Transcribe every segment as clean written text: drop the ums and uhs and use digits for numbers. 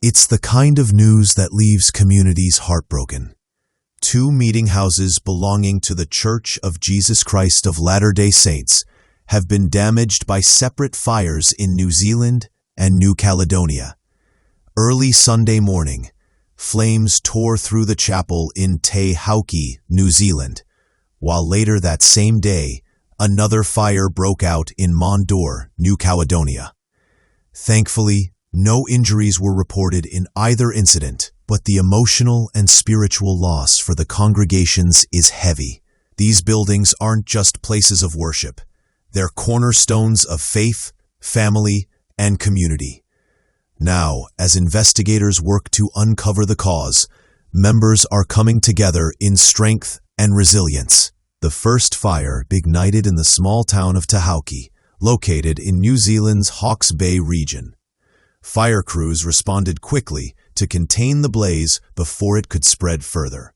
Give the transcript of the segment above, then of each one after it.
It's the kind of news that leaves communities heartbroken. Two meeting houses belonging to the Church of Jesus Christ of Latter-day Saints have been damaged by separate fires in New Zealand and New Caledonia. Early Sunday morning, flames tore through the chapel in Te Hauki, New Zealand, while later that same day, another fire broke out in Mondor, New Caledonia. Thankfully, no injuries were reported in either incident, but the emotional and spiritual loss for the congregations is heavy. These buildings aren't just places of worship. They're cornerstones of faith, family, and community. Now, as investigators work to uncover the cause, members are coming together in strength and resilience. The first fire ignited in the small town of Te Hauki, located in New Zealand's Hawke's Bay region. Fire crews responded quickly to contain the blaze before it could spread further.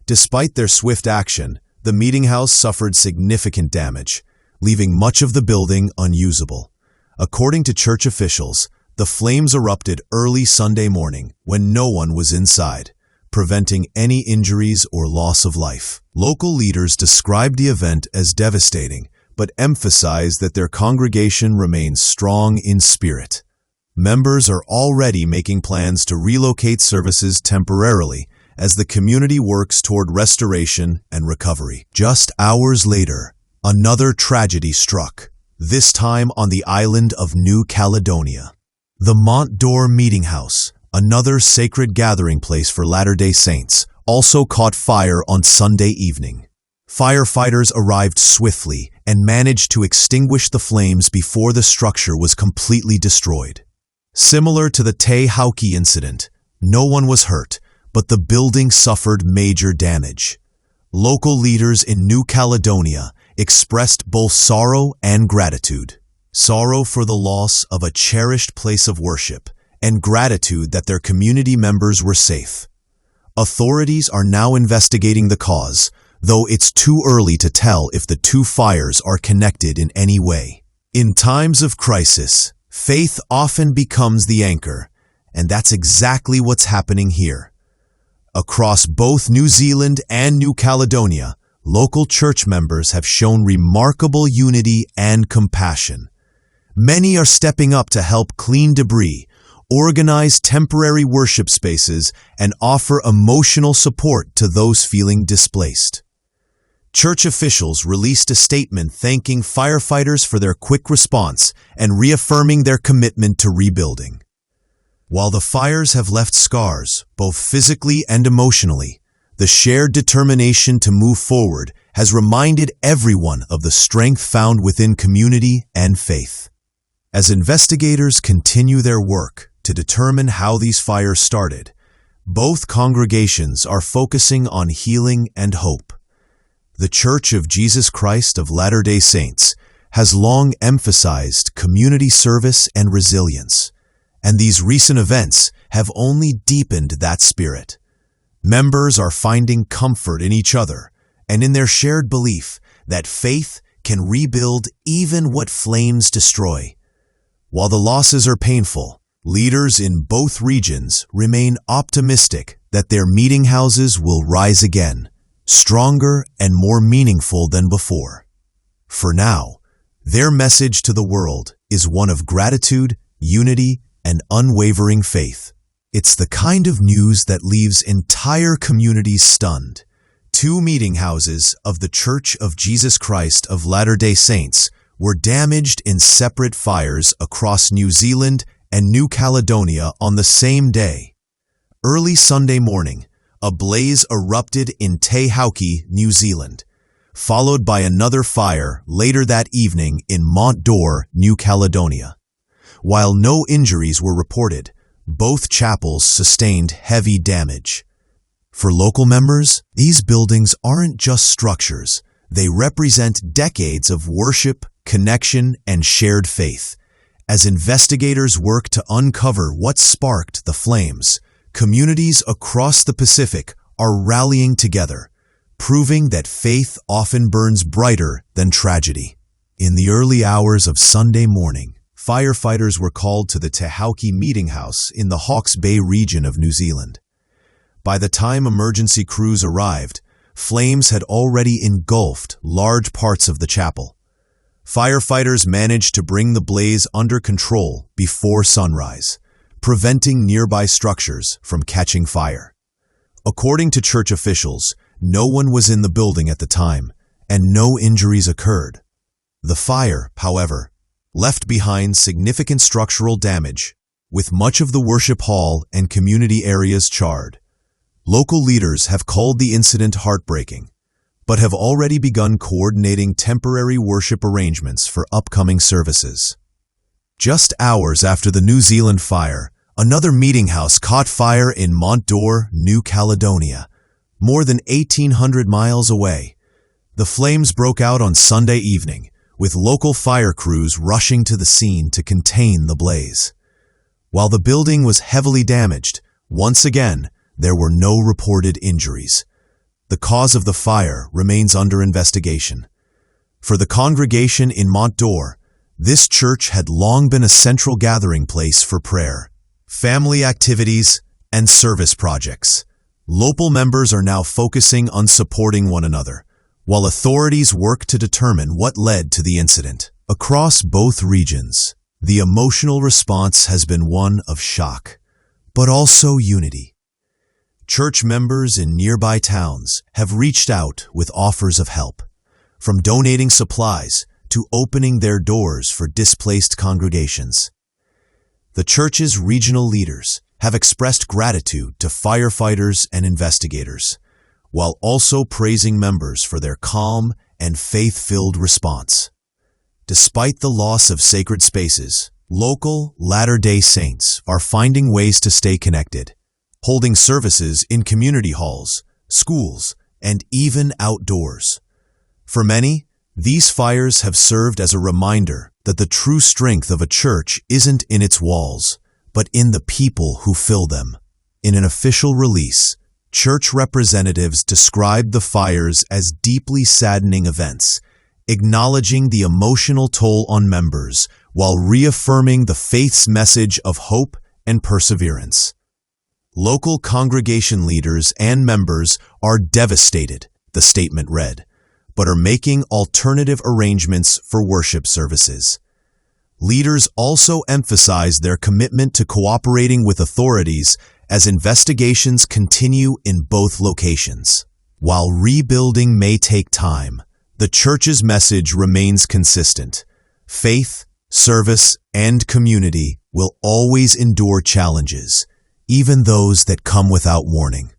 Despite their swift action, the meeting house suffered significant damage, leaving much of the building unusable. According to church officials, the flames erupted early Sunday morning when no one was inside, preventing any injuries or loss of life. Local leaders described the event as devastating, but emphasized that their congregation remains strong in spirit. Members are already making plans to relocate services temporarily as the community works toward restoration and recovery. Just hours later, another tragedy struck, this time on the island of New Caledonia. The Mondor Meeting House, another sacred gathering place for Latter-day Saints, also caught fire on Sunday evening. Firefighters arrived swiftly and managed to extinguish the flames before the structure was completely destroyed. Similar to the Te Hauki incident, no one was hurt, but the building suffered major damage. Local leaders in New Caledonia expressed both sorrow and gratitude. Sorrow for the loss of a cherished place of worship, and gratitude that their community members were safe. Authorities are now investigating the cause, though it's too early to tell if the two fires are connected in any way. In times of crisis, faith often becomes the anchor, and that's exactly what's happening here. Across both New Zealand and New Caledonia, local church members have shown remarkable unity and compassion. Many are stepping up to help clean debris, organize temporary worship spaces, and offer emotional support to those feeling displaced. Church officials released a statement thanking firefighters for their quick response and reaffirming their commitment to rebuilding. While the fires have left scars, both physically and emotionally, the shared determination to move forward has reminded everyone of the strength found within community and faith. As investigators continue their work to determine how these fires started, both congregations are focusing on healing and hope. The Church of Jesus Christ of Latter-day Saints has long emphasized community service and resilience, and these recent events have only deepened that spirit. Members are finding comfort in each other and in their shared belief that faith can rebuild even what flames destroy. While the losses are painful, leaders in both regions remain optimistic that their meeting houses will rise again, stronger and more meaningful than before. For now, their message to the world is one of gratitude, unity, and unwavering faith. It's the kind of news that leaves entire communities stunned. Two meeting houses of the Church of Jesus Christ of Latter-day Saints were damaged in separate fires across New Zealand and New Caledonia on the same day. Early Sunday morning, a blaze erupted in Te Hauki, New Zealand, followed by another fire later that evening in Mondor, New Caledonia. While no injuries were reported, both chapels sustained heavy damage. For local members, these buildings aren't just structures. They represent decades of worship, connection, and shared faith. As investigators work to uncover what sparked the flames, communities across the Pacific are rallying together, proving that faith often burns brighter than tragedy. In the early hours of Sunday morning, firefighters were called to the Te Hauki Meeting House in the Hawke's Bay region of New Zealand. By the time emergency crews arrived, flames had already engulfed large parts of the chapel. Firefighters managed to bring the blaze under control before sunrise, preventing nearby structures from catching fire. According to church officials, no one was in the building at the time, and no injuries occurred. The fire, however, left behind significant structural damage, with much of the worship hall and community areas charred. Local leaders have called the incident heartbreaking, but have already begun coordinating temporary worship arrangements for upcoming services. Just hours after the New Zealand fire, another meeting house caught fire in Mont d'Or, New Caledonia, more than 1,800 miles away. The flames broke out on Sunday evening, with local fire crews rushing to the scene to contain the blaze. While the building was heavily damaged, once again, there were no reported injuries. The cause of the fire remains under investigation. For the congregation in Mont d'Or, this church had long been a central gathering place for prayer, family activities, and service projects. Local members are now focusing on supporting one another, while authorities work to determine what led to the incident. Across both regions, the emotional response has been one of shock, but also unity. Church members in nearby towns have reached out with offers of help, from donating supplies to opening their doors for displaced congregations. The church's regional leaders have expressed gratitude to firefighters and investigators, while also praising members for their calm and faith-filled response. Despite the loss of sacred spaces, local Latter-day Saints are finding ways to stay connected, holding services in community halls, schools, and even outdoors. For many, these fires have served as a reminder that the true strength of a church isn't in its walls, but in the people who fill them. In an official release, church representatives described the fires as deeply saddening events, acknowledging the emotional toll on members while reaffirming the faith's message of hope and perseverance. Local congregation leaders and members are devastated, the statement read, but are making alternative arrangements for worship services. Leaders also emphasize their commitment to cooperating with authorities as investigations continue in both locations. While rebuilding may take time, the church's message remains consistent. Faith, service, and community will always endure challenges, even those that come without warning.